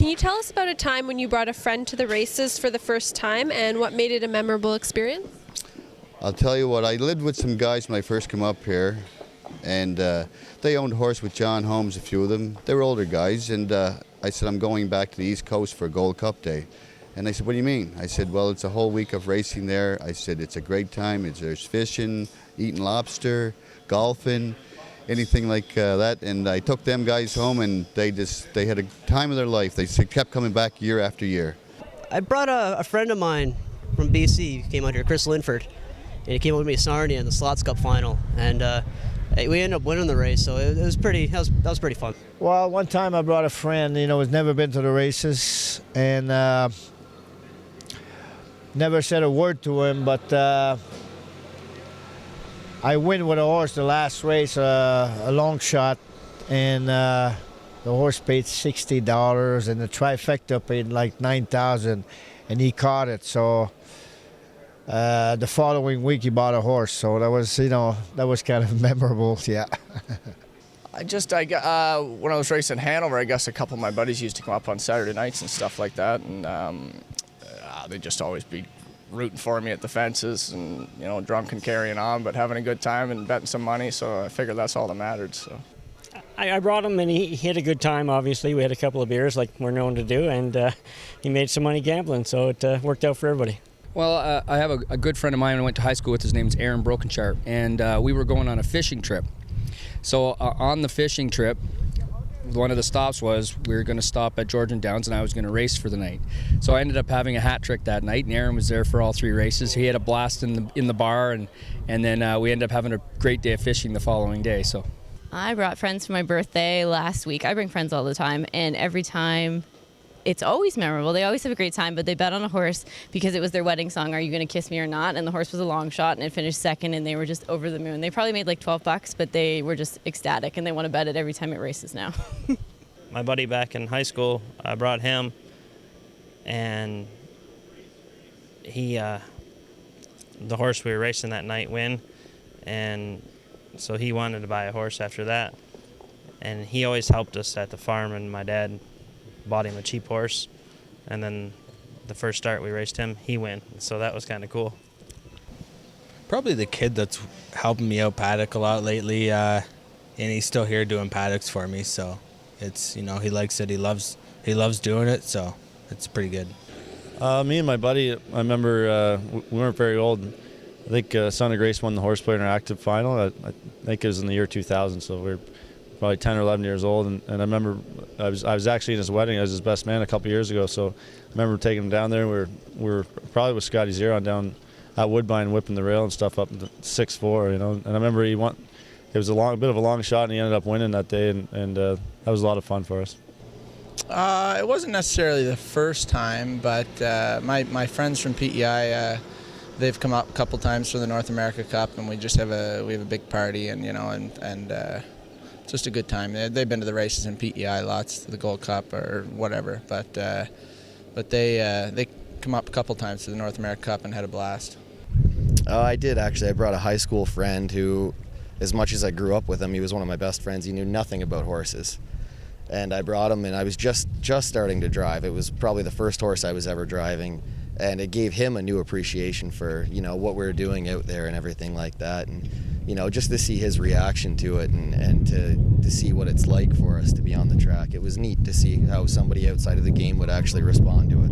Can you tell us about a time when you brought a friend to the races for the first time and what made it a memorable experience? I'll tell you what, I lived with some guys when I first came up here, and they owned a horse with John Holmes, a few of them. They were older guys, and I said, I'm going back to the East Coast for Gold Cup Day. And they said, what do you mean? I said, well, it's a whole week of racing there. I said, it's a great time. There's fishing, eating lobster, golfing, anything like that. And I took them guys home, and they had a time of their life. They kept coming back year after year. I brought a friend of mine from BC, he came out here, Chris Linford, and he came with me to Sarnia in the Slots Cup final, and we ended up winning the race, so that was pretty fun. Well, one time I brought a friend, who's never been to the races, and never said a word to him, but I win with a horse the last race, a long shot, and the horse paid $60, and the trifecta paid like $9,000, and he caught it. So the following week he bought a horse, so that was kind of memorable. Yeah. When I was racing Hanover, I guess a couple of my buddies used to come up on Saturday nights and stuff like that, and they'd just always be rooting for me at the fences and, drunk and carrying on, but having a good time and betting some money, so I figured that's all that mattered. So I brought him, and he had a good time, obviously. We had a couple of beers like we're known to do, and he made some money gambling, so it worked out for everybody. Well, I have a good friend of mine I went to high school with. His name's Aaron Brokenshire, and we were going on a fishing trip. So on the fishing trip, one of the stops was we were going to stop at Georgian Downs, and I was going to race for the night. So I ended up having a hat trick that night, and Aaron was there for all three races. He had a blast in the bar, and then we ended up having a great day of fishing the following day. So I brought friends for my birthday last week. I bring friends all the time, and every time it's always memorable. They always have a great time, but they bet on a horse because it was their wedding song, Are You Gonna Kiss Me or Not? And the horse was a long shot, and it finished second, and they were just over the moon. They probably made like $12, but they were just ecstatic, and they want to bet it every time it races now. My buddy back in high school, I brought him, and the horse we were racing that night win, and so he wanted to buy a horse after that. And he always helped us at the farm, and my dad bought him a cheap horse, and then the first start we raced him, he won, so that was kind of cool. Probably the kid that's helping me out paddock a lot lately, and he's still here doing paddocks for me, so it's, he likes it, he loves doing it, so it's pretty good. Me and my buddy, I remember we weren't very old. I think Son of Grace won the horse player interactive final. I think it was in the year 2000, so we were probably 10 or 11 years old, and I remember I was actually in his wedding. I was his best man a couple years ago, so I remember taking him down there. We were probably with Scotty Zero down at Woodbine whipping the rail and stuff up to 6'4", and I remember it was a bit of a long shot, and he ended up winning that day, and that was a lot of fun for us. It wasn't necessarily the first time, but my friends from PEI, they've come up a couple times for the North America Cup, and we just have a big party, and it's just a good time. They've been to the races in PEI lots, the Gold Cup or whatever, but they come up a couple times to the North America Cup and had a blast. Oh, I did actually. I brought a high school friend who, as much as I grew up with him, he was one of my best friends. He knew nothing about horses. And I brought him, and I was just starting to drive. It was probably the first horse I was ever driving, and it gave him a new appreciation for, what we were doing out there and everything like that. And, just to see his reaction to it and to see what it's like for us to be on the track. It was neat to see how somebody outside of the game would actually respond to it.